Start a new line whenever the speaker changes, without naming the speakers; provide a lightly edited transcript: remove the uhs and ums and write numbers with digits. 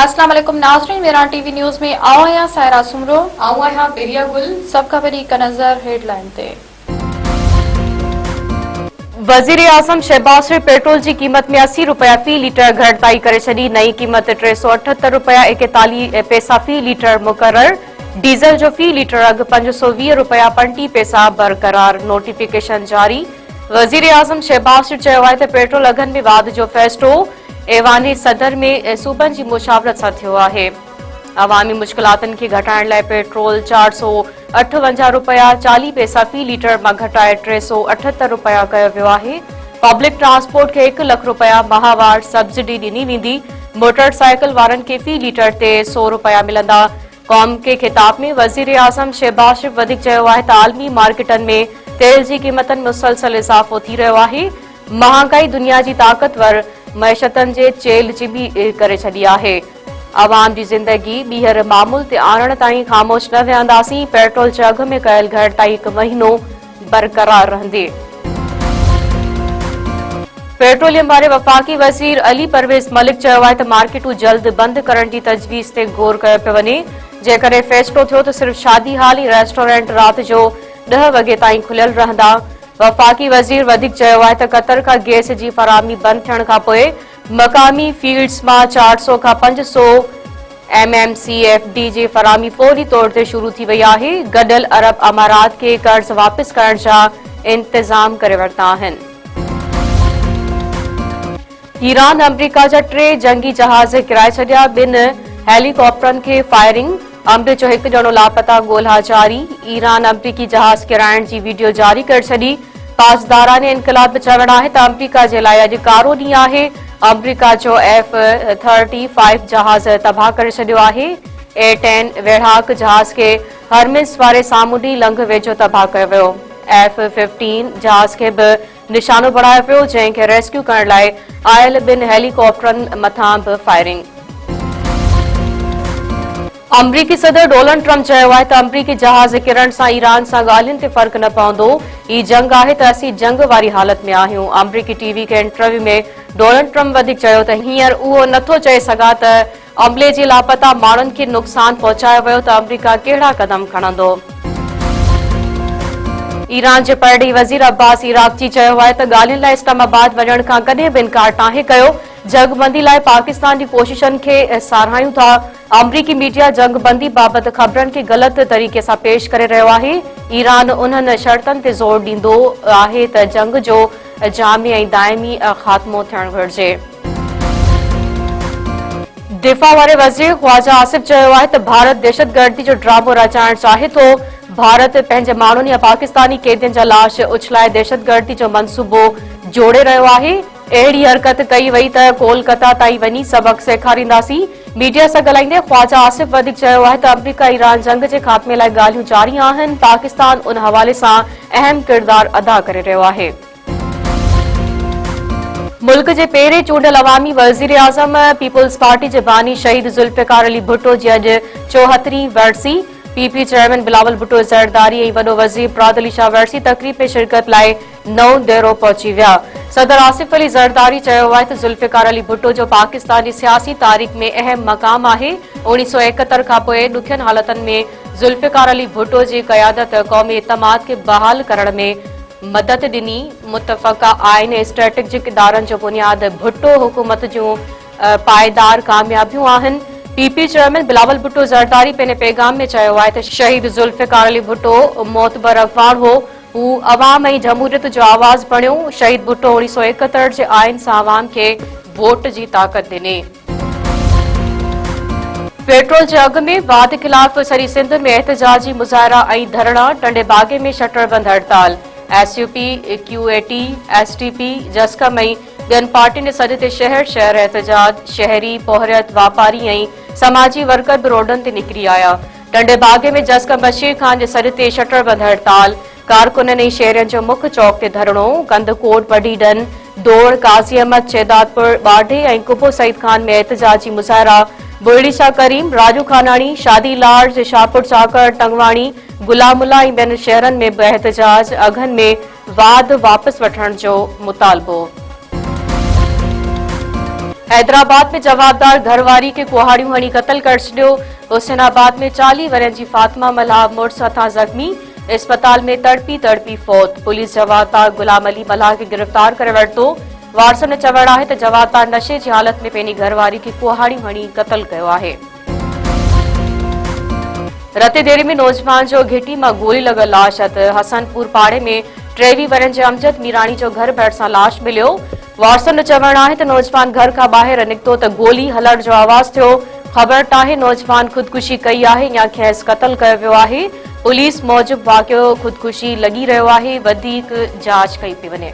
अस्सलाम वालेकुम नाज़रीन, मेरा टीवी न्यूज़ में आओ या सायरा सुमरो
आओ यहाँ बेरिया गुल
सब खबरी का नजर हेडलाइन ते।
वजीर आजम शहबाज शरीफ पेट्रोल की कीमत में 80 रुपया फी लीटर घटताई करे छड़ी। नई कीमत 378 रुपया 41 पैसा फी लीटर मुकर्रर। डीजल जो फी लीटर अघ 520 रुपया 50 पैसा बरकरार। नोटिफिकेशन जारी। वजीर आजम शहबाज शरीफ चयो आहे त पेट्रोल अघनि में वाध जो फ़ैसिलो ऐवान सदर में सूबनि जी मुशावरत सां थियो आहे। अवामी मुश्किलातनि खे घटाइण लाइ पेट्रोल 458 रुपया 40 पैसा फी लीटर मां घटाए 378 रुपया कयो वियो आहे। पब्लिक ट्रांसपोर्ट खे 1 लख रुपया माहवार सब्सिडी ॾिनी वेंदी। मोटरसाइकिल वारनि खे फी लीटर ते 100 रुपया मिलंदा। क़ौम के खिताब में वजीर आजम शहबाज शरीफ वधीक चयो आहे त आलमी मार्केटनि में तेल जी क़ीमतनि मुसलसल इज़ाफ़ो थी रहियो आहे। महांगाई दुनिया जी ताक़तवर मईशतनि जे चेल चिबी करे छॾी आहे। अवाम जी ज़िंदगी ॿीहर मामूल ते आणण ताईं ख़ामोश न विहंदासीं। पेट्रोल जे अघ में कयल घटिताई 1 महीनो बरक़रार रहंदी। पेट्रोलियम वारे वफ़ाक़ी वज़ीर अली परवेज़ मलिक चयो आहे त मार्केटूं जल्द बंदि करण जी तजवीज़ ते गौर कयो पियो वञे। जेकॾहिं फ़ैसिलो थियो त सिर्फ़ शादी हाल ऐं रेस्टोरेंट राति जो 10 वॻे ताईं खुलियल रहंदा। वफ़ाक़ी वज़ीर वधीक चयो आहे त क़तर खां गैस जी फ़राहमी बंदि थियण खां पोइ मक़ामी फील्ड्स मां 400 खां 500 MMCFD जी फ़राहमी फ़ौरी तौर ते शुरू थी वई आहे। गॾियल अरब अमारात खे कर्ज़ वापसि करण जा इंतज़ाम करे वरिता आहिनि। ईरान अमरीका जा 3 जंगी जहाज़ किराए छॾिया। 2 हेलीकॉप्टरनि खे फायरिंग। अमरीक जो 1 ॼणो लापता ॻोल्हा जारी। ईरान अमरीकी जहाज़ किराइण जी वीडियो जारी करे छॾी। पासदारान इनक़लाब चवण आहे त अमरीका जे लाइ अॼु कारो ॾींहुं आहे। अमरीका जो F-35 जहाज़ तबाह करे छॾियो आहे। A-10 वेढ़ाक जहाज़ खे हरमिस वारे सामूंडी लंघ वेझो तबाह कयो वियो। F-15 जहाज़ खे बि निशानो बणायो पियो, जंहिंखे रेस्क्यू करण लाइ आयल 2 हेलीकॉप्टरनि मथां बि फायरिंग। अमरीकी सदर डोनाल्ड ट्रम्प चयो आहे त अमरीकी जहाज़ किरण सां ईरान सां ॻाल्हियुनि ते फ़र्क़ न पवंदो। ही जंग आहे त असीं जंग वारी हालत में आहियूं। अमरीकी टीवी के इंटरव्यू में डोनाल्ड ट्रम्प वधीक चयो त हींअर उहो नथो चए सघां त अमले जे लापता माण्हुनि खे नुक़सान पहुचायो वियो त अमरीका कहिड़ा क़दम खणंदो। ईरान जे परॾेही वज़ीर अब्बास इराक़ची चयो आहे त ॻाल्हियुनि लाइ इस्लामाबाद वञण खां कॾहिं बि इनकार नाहे कयो। जंगबंदी लाइ पाकिस्तान जी कोशिशनि खे साराहियूं था। अमरीकी मीडिया जंगबंदी बाबति ख़बरनि खे ग़लति तरीक़े सां पेश करे रहियो आहे। ईरान उन्हनि शर्तनि ते ज़ोर ॾींदो आहे त जंग जो जामी ऐं दाइमी ख़ात्मो थियणु घुरिजे। दिफ़ा वारे वज़ीर ख़्वाजा आसिफ चयो आहे त भारत दहशतगर्दी जो ड्रामो रचाइण चाहे थो। भारत पंहिंजे माण्हुनि या पाकिस्तानी कैदियुनि जा लाश उछलाए दहशतगर्दी जो मंसूबो जोड़े रहियो आहे। अहिड़ी हरकत कई वई त कोलकाता ताईं वञी सबक़ सेखारींदासीं। मीडिया सां ॻाल्हाईंदे ख़्वाजा आसिफ वधीक चयो आहे त अमरीका ईरान जंग जे ख़ात्मे लाइ ॻाल्हियूं जारी आहिनि। पाकिस्तान उन हवाले सां अहम किरदारु अदा करे रहियो आहे। मुल्क जे पहिरें चूंडियल अवामी वज़ीर आज़म पीपुल्स पार्टी जे बानी शहीद ज़ुल्फ़िकार अली भुट्टो जी अॼु 74वीं वरसी। पीपी चेयरमैन बिलावल भुट्टो ज़रदारी ऐं वॾो वज़ीर मुराद अली शाह वरसी तक़रीब में शिरकत लाइ नओं दैरो पहुची विया। सदर आसिफ अली ज़रदारी चयो आहे त ज़ुल्फ़िकार अली भुट्टो जो पाकिस्तान जी सियासी तारीख़ में अहम मक़ाम आहे। 1971 खां पोइ ॾुखियनि हालतनि में ज़ुल्फ़िकार अली भुट्टो जी क़यादत क़ौमी इतमाद खे बहाल करण में मदद ॾिनी। मुतफ़क़ा आइन ऐं स्ट्रेटेजिक इदारनि जो बुनियाद भुट्टो हुकूमत जूं पायदार कामयाबियूं आहिनि। पीपी चेयरमैन बिलावल भुट्टो ज़रदारी पंहिंजे पैगाम में चयो आहे त शहीद ज़ुल्फ़िकार अली भुट्टो मोतबर अफ़गान हो। हू अवाम ऐं जमहूरियत जो आवाज़ बणियो। शहीद भुट्टो 1971 जे आइन सां अवाम खे वोट जी ताक़त ॾिनी। पेट्रोल जे अघ में वाध ख़िलाफ़ सॼी सिंध में एहतजाजी मुज़ाहिरा ऐं धरणा। टंडे बागे में शटरबंद हड़ताल। SUP, QAT, STP, जस्कम ऐं ॿियनि पार्टियुनि सॾ ते शहर शहर एहतजाज। शहरी पोहरियत वापारी ऐं समाजी वर्कर बि रोडनि ते निकिरी आया। टंडे बागे में जस्कम बशीर खान जे सॾ ते शटरबंद हड़ताल। कारकुननि ऐं शहरियुनि जो मुख्य चौक ते धरणो। कंदकोट वडीडन दौड़ काज़ी अहमद शेदातपुर बाढे ऐं कुबो सईद खान में एहतजाजी मुज़ाहिरा। बुरड़ी शाह करीम, राजू खानाणी, शादी लार्ज, शाहपुर चाकर, टंगवाणी, गुलामुल्ला ऐं ॿियनि शहरनि में बि एहतजाज। अघनि में वाध वापसि वठण जो मुतालबो। हैदराबाद में जवाबदार घरवारी के कुहाड़ियूं हणी क़त्ल करे छॾियो। हुसैनाबाद में 40 वरनि जी फातिमा मल्हाह मुड़िस हथां ज़ख़्मी, अस्पताल में तड़पी फौत। पुलिस जवाबदार गुलाम अली मल्हाह खे गिरफ़्तार करे वरितो। वारसनि जो चवणु आहे त जवाबदार नशे जी हालत में पंहिंजी घरवारी खे कुहाड़ियूं हणी क़त्ल कयो आहे। रते देरी में नौजवान जो घिटी मां गोली लॻल लाश हथ। हसनपुर पाड़े में 23 वरनि जे अमजद मीराणी जो घर भरिसां लाश मिलियो। वारसनि जो चवणु आहे त नौजवान घर खां ॿाहिरि निकितो त गोली हलण जो आवाज़ थियो। ख़बर नाहे नौजवान ख़ुदकुशी कई आहे या खेसि क़त्ल कयो वियो आहे। पुलिस मूजिबि वाक़ियो ख़ुदकुशी लॻी रहियो आहे, वधीक जांच कई पई वञे।